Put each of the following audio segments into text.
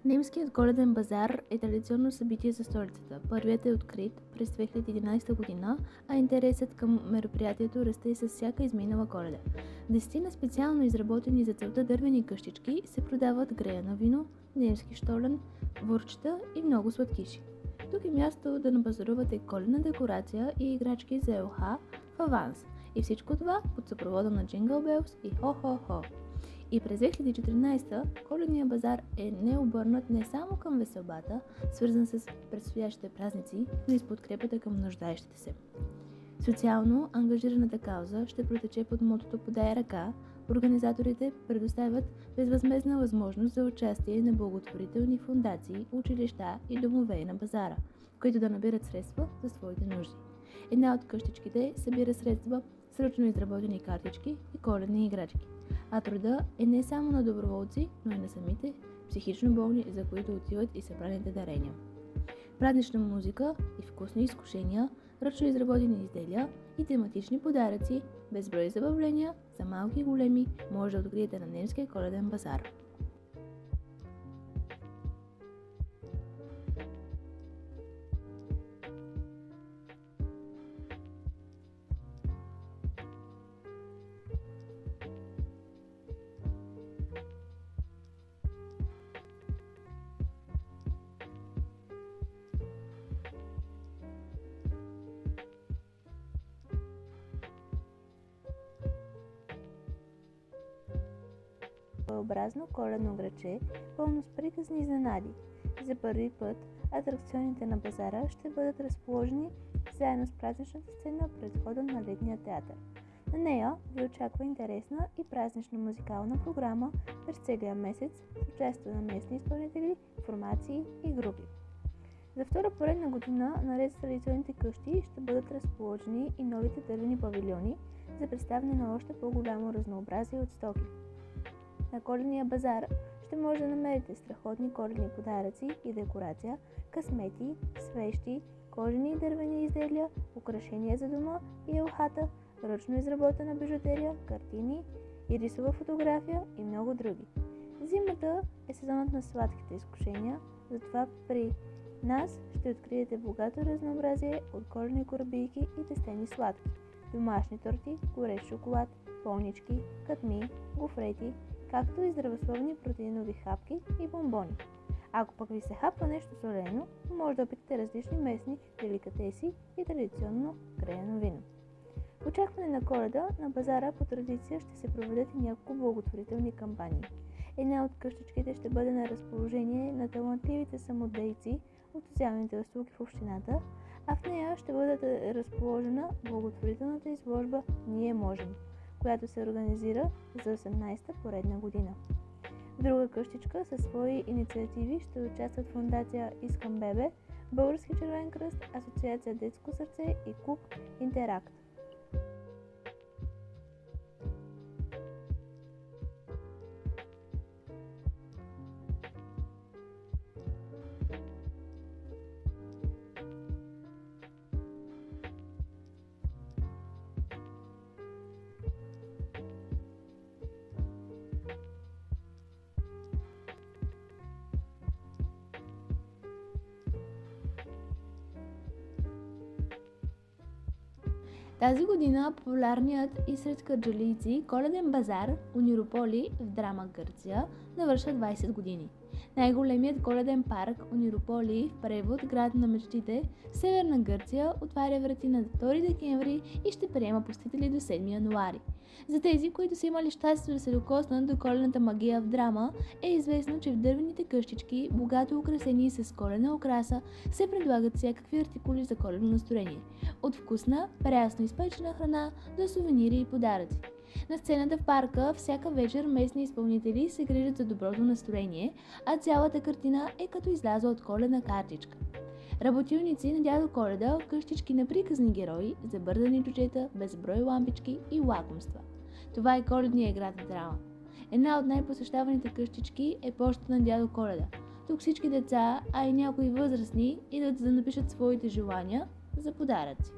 Немският Коледен базар е традиционно събитие за столицата. Първият е открит през 2011 година, а интересът към мероприятието расте с всяка изминала Коледа. Десетина специално изработени за целта дървени къщички се продават греяно вино, немски штолен, вурчета и много сладкиши. Тук е място да напазарувате коледна декорация и играчки за елха в аванс. И всичко това под съпровода на Jingle Bells и хо-хо-хо. И през 2014 коледният базар е необърнат не само към веселбата, свързан с предстоящите празници, но и с подкрепата към нуждаещите се. Социално ангажираната кауза ще протече под мотото "Подай ръка". Организаторите предоставят безвъзмездна възможност за участие на благотворителни фондации, училища и домове на базара, които да набират средства за своите нужди. Една от къщичките събира средства с ръчно изработени картички и коледни играчки. А труда е не само на доброволци, но и на самите психично болни, за които отиват и събраните дарения. Празнична музика и вкусни изкушения, ръчно изработени изделия и тематични подаръци, безброй забавления за малки и големи може да откриете на немския коледен базар. Своеобразно коледно градче, пълно с приказни изненади. За първи път атракционите на базара ще бъдат разположени заедно с празничната сцена пред входа на летния театър. На нея ви очаква интересна и празнична музикална програма през целия месец с участие на местни изпълнители, формации и групи. За втора поредна година, наред с традиционните къщи, ще бъдат разположени и новите дървени павилиони за представяне на още по-голямо разнообразие от стоки. На коледния базар ще може да намерите страхотни коледни подаръци и декорация, късмети, свещи, кожени и дървени изделия, украшения за дома и елхата, ръчно изработена бижутерия, картини и рисова фотография и много други. Зимата е сезонът на сладките изкушения, затова при нас ще откриете богато разнообразие от коледни корабийки и тестени сладки, домашни торти, горещ шоколад, понички, катми, гофрети, както и здравословни протеинови хапки и бомбони. Ако пък ви се хапва нещо солено, може да опитате различни местни деликатеси и традиционно греяно вино. В очакване на Коледа на базара по традиция ще се проведат и няколко благотворителни кампании. Една от къщичките ще бъде на разположение на талантливите самодейци от социалните услуги в общината, а в нея ще бъде разположена благотворителната изложба "Ние можем", която се организира за 18-та поредна година. В друга къщичка със свои инициативи ще участват фондация "Искам бебе", Български червен кръст, Асоциация Детско сърце и клуб Интеракт. Тази година популярният и сред кърджалийци коледен базар Унирополи в Драма, Гърция, навършва 20 години. Най-големият коледен парк Унирополи, в превод "Град на мечтите", в Северна Гърция, отваря врати на 2 декември и ще приема посетители до 7 януари. За тези, които са имали щастието да се докоснат до коледната магия в Драма, е известно, че в дървените къщички, богато украсени с коледна украса, се предлагат всякакви артикули за коледно настроение. От вкусна, прясно изпечена храна до сувенири и подаръци. На сцената в парка всяка вечер местни изпълнители се грижат за доброто настроение, а цялата картина е като излязла от коледна картичка. Работилници на дядо Коледа, къщички на приказни герои, забързани чучета, безброй лампички и лакомства. Това е коледният град в Драма. Една от най-посещаваните къщички е пощата на дядо Коледа. Тук всички деца, а и някои възрастни, идват за да напишат своите желания за подаръци.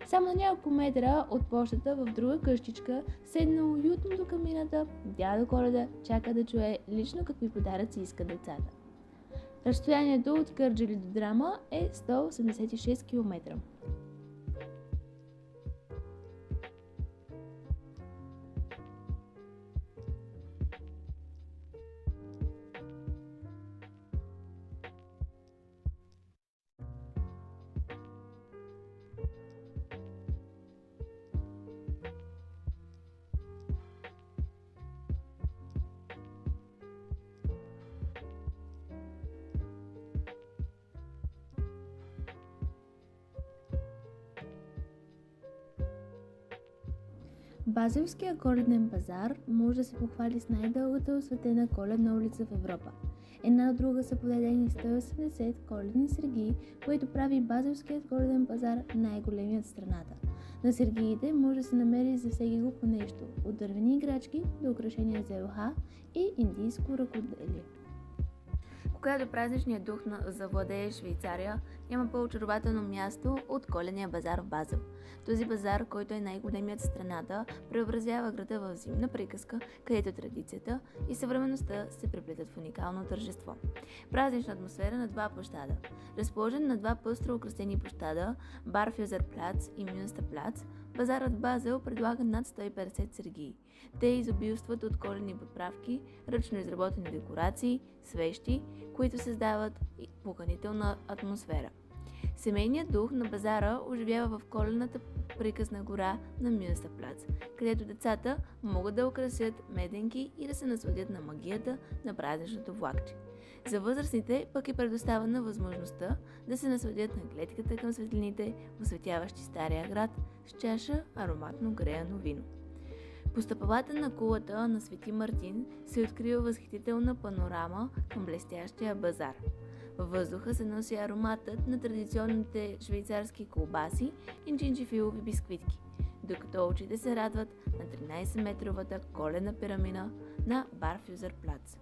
Само на няколко метра от пощата в друга къщичка, седнал уютно до камината, дядо Коледа чака да чуе лично какви подаръци искат децата. Разстоянието от Кърджали до Драма е 186 км. Базелския коледен пазар може да се похвали с най-дългата осветена коледна улица в Европа. Една от друга са подредени 180 коледни сергии, което прави Базелският коледен пазар най-големият в страната. На сергиите може да се намери за всеки го по нещо, от дървени играчки до украшения за елха и индийско ръкоделие. Когато празничният дух завладее Швейцария, няма по-очарователно място от коледния базар в Базел. Този базар, който е най-големият в страната, преобразява града в зимна приказка, където традицията и съвременността се преплетат в уникално тържество. Празнична атмосфера на два площада. Разположен на два пъстро украсени площада, Барфюзерплац и Мюнстърплац, базарът в Базел предлага над 150 сергии. Те изобилстват от коледни подправки, ръчно изработени декорации, свещи, които създават поканителна атмосфера. Семейният дух на базара оживява в коледната приказна гора на Мюнстърплац, където децата могат да украсят меденки и да се насладят на магията на празничното влакче. За възрастните пък е предоставена възможността да се насладят на гледката към светлините, осветяващи стария град с чаша ароматно греяно вино. По стъпалата на кулата на Свети Мартин се открива възхитителна панорама към блестящия базар. Във въздуха се носи ароматът на традиционните швейцарски колбаси и джинджифилови бисквитки, докато очите се радват на 13-метровата коледна пирамида на Барфюзерплац.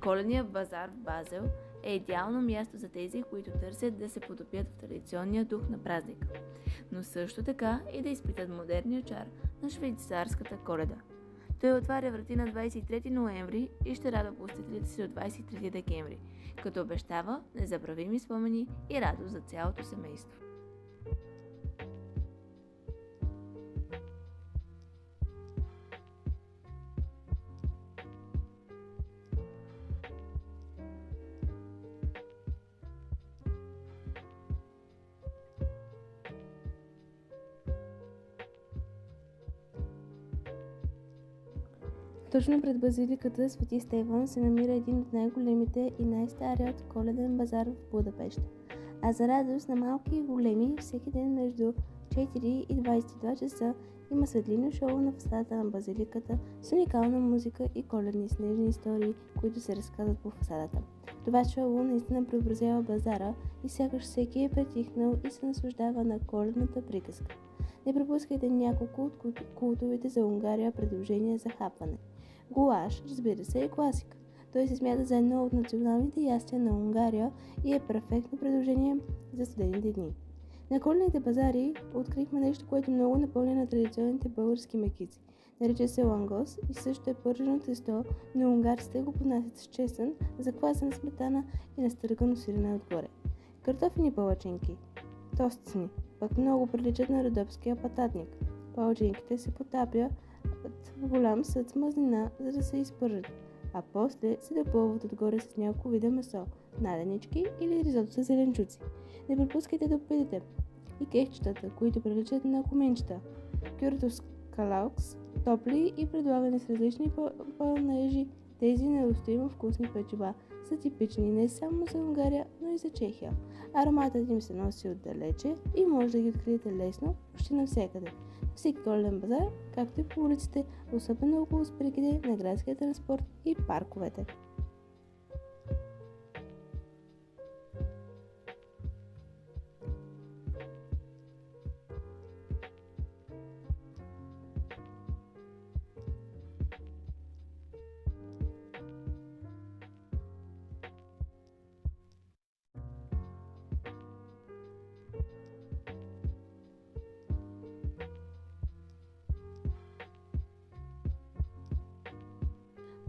Коледният базар в Базел е идеално място за тези, които търсят да се потопят в традиционния дух на празника, но също така и да изпитат модерния чар на швейцарската Коледа. Той отваря врати на 23 ноември и ще радва посетителите си до 23 декември, като обещава незабравими спомени и радост за цялото семейство. Точно пред базиликата Свети Стефан се намира един от най-големите и най-старият коледен базар в Будапеща. А за радост на малки и големи, всеки ден между 4 и 22 часа има светлино шоу на фасадата на базиликата с уникална музика и коледни снежни истории, които се разказват по фасадата. Това шоу наистина преобразява базара и сякаш всеки е притихнал и се наслаждава на коледната приказка. Не пропускайте няколко от култовите за Унгария предложения за хапване. Гулаш, разбира се, е класика. Той се смята за едно от националните ястия на Унгария и е перфектно предложение за студените дни. На коледните базари открихме нещо, което много напомня на традиционните български мекици. Нарича се лангос и също е пържено тесто, но унгарците го поднасят с чесън, заквасена сметана и настъргано сирене отгоре. Картофени палачинки, тостни, пък много приличат на родопския пататник. Палачинките се потапят в голям съд с мазнина, за да се изпържат, а после се допълват отгоре с няколко вида месо, наденички или ризото с зеленчуци. Не пропускайте да опитате и кехчетата, които приличат на куменчета. Кюртус калаукс, топли и предлагани с различни пълнежи, тези неустоимо вкусни печива са типични не само за Унгария, но и за Чехия. Ароматът им се носи отдалече и може да ги откриете лесно почти навсякъде. Всеки коледен базар, както и по улиците, особено около спирките на градския транспорт и парковете.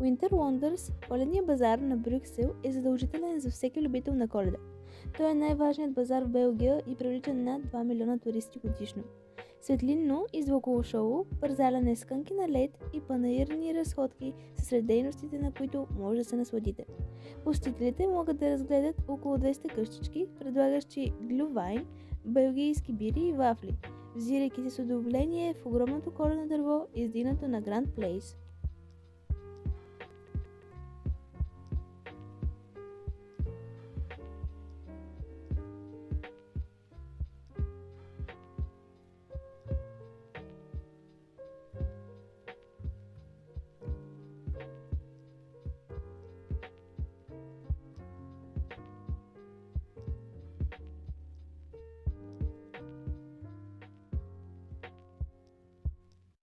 Winter Wonders, коледният базар на Брюксел, е задължителен за всеки любител на Коледа. Той е най-важният базар в Белгия и привлича над 2 милиона туристи годишно. Светлинно и звуково шоу, парзаляне с кънки на лед и панаирни разходки са сред дейностите, на които може да се насладите. Посетителите могат да разгледат около 200 къщички, предлагащи глювайн, белгийски бири и вафли, взирайки се с удоволение в огромното коледно дърво, издигнато на Гранд Плейс.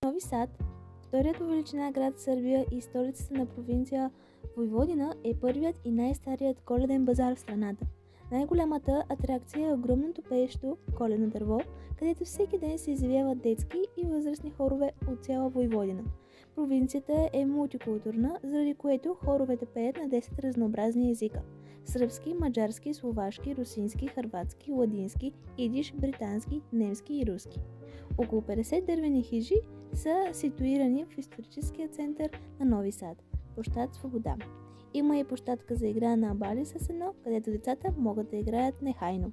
Нови Сад, вторият по величина град в Сърбия и столицата на провинция Войводина, е първият и най-старият коледен базар в страната. Най-голямата атракция е огромното пеещо коледно дърво, където всеки ден се изявяват детски и възрастни хорове от цяла Войводина. Провинцията е мултикултурна, заради което хоровете пеят на 10 разнообразни езика – сръбски, маджарски, словашки, русински, хърватски, ладински, идиш, британски, немски и руски. Около 50 дървени хижи са ситуирани в историческия център на Нови Сад – площад Свобода. Има и площадка за игра на абали с сено, където децата могат да играят нехайно.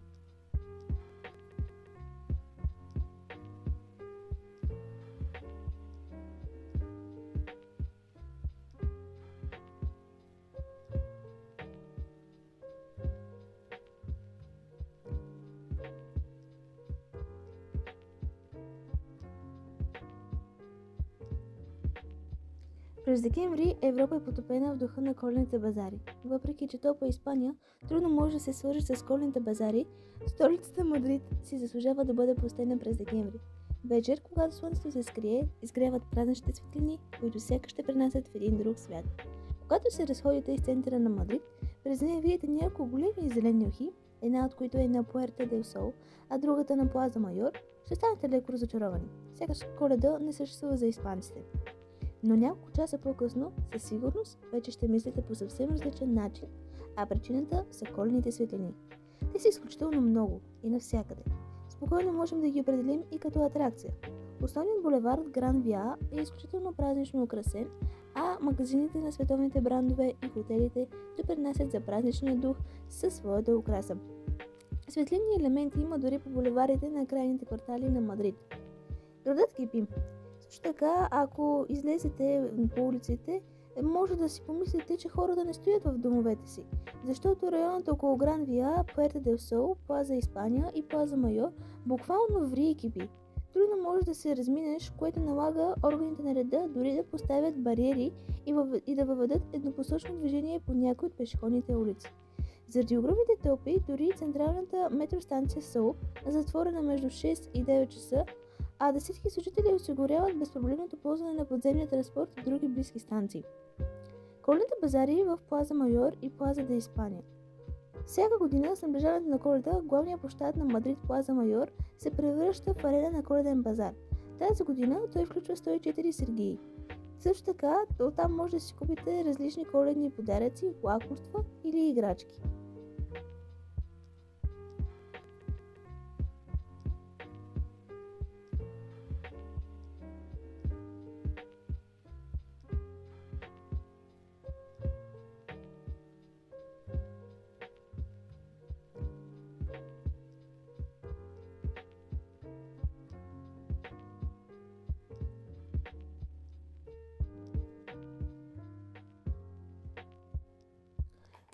През декември Европа е потопена в духа на коледните базари. Въпреки че топла Испания трудно може да се свържи с коледните базари, столицата Мадрид си заслужава да бъде посетена през декември. Вечер, когато слънцето се скрие, изгряват празничните светлини, които сякаш ще пренасят в един друг свят. Когато се разходите из центъра на Мадрид, през нея видите няколко големи зелени ухи, една от които е на Пуерта дел Сол, а другата на Плаза Майор, ще станете леко разочаровани. Сякаш Коледа не съществува за испанците. Но няколко часа по-късно, със сигурност, вече ще мислите по съвсем различен начин, а причината са коледните светлини. Те са изключително много и навсякъде. Спокойно можем да ги определим и като атракция. Основният булевард Гран Виа е изключително празнично украсен, а магазините на световните брандове и хотелите допринасят за празничния дух със своята украса. Светлинни елементи има дори по булеварите на крайните квартали на Мадрид. Градът кипи. Също така, ако излезете по улиците, може да си помислите, че хората не стоят в домовете си, защото районът около Гран Виа, Пуерта дел Сол, Плаза Испания и Плаза Майор буквално ври и кипи. Трудно може да се разминеш, което налага органите на реда дори да поставят бариери и да въведат еднопосочно движение по някои от пешеходните улици. Заради огромните тълпи, дори централната метростанция Сол е затворена между 6 и 9 часа, а десетки служители осигуряват безпроблемното ползване на подземния транспорт от други близки станции. Коледните базари в Плаза Майор и Плаза де Испания. Всяка година с наближаването на Коледа, главният площад на Мадрид Плаза Майор се превръща в арена на коледен базар. Тази година той включва 104 сергии. Също така, оттам може да си купите различни коледни подаръци, лакомства или играчки.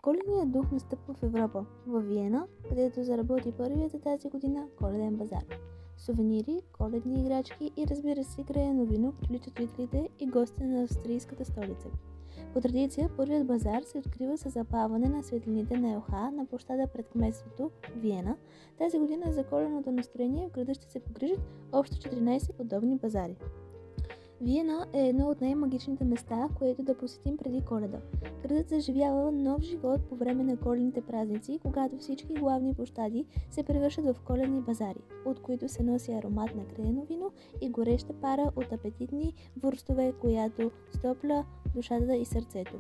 Коледният дух настъпва в Европа, в Виена, където заработи първият за тази година коледен базар. Сувенири, коледни играчки и разбира се греено вино привличат жителите и гостите на австрийската столица. По традиция, първият базар се открива с запалване на светлините на елха на площада пред кметството Виена. Тази година за коледното настроение в града ще се погрижат общо 14 подобни базари. Виена е едно от най-магичните места, което да посетим преди Коледа. Градът заживява нов живот по време на коледните празници, когато всички главни площади се превръщат в коледни базари, от които се носи аромат на грено вино и гореща пара от апетитни вурстове, която стопля душата и сърцето.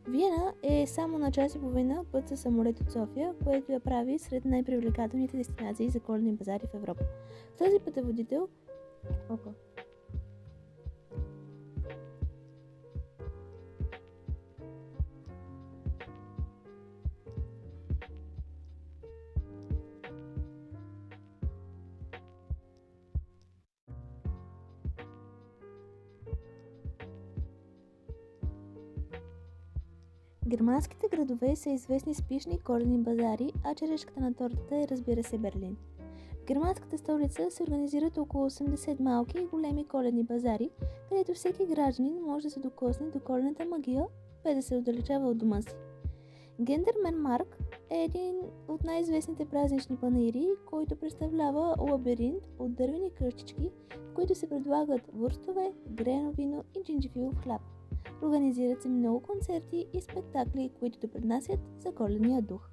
Виена е само на час и половина път със самолет от София, което я прави сред най-привлекателните дестинации за коледни базари в Европа. Този пътеводител... Германските градове са известни с пишни коледни базари, а черешката на тортата е, разбира се, Берлин. В германската столица се организират около 80 малки и големи коледни базари, където всеки гражданин може да се докосне до коледната магия, без да се отдалечава от дома си. Гендермен-марк е един от най-известните празнични панаири, който представлява лабиринт от дървени къщички, в които се предлагат вурстове, грено вино и джинджифилов хляб. Организират се много концерти и спектакли, които допринасят за коледния дух.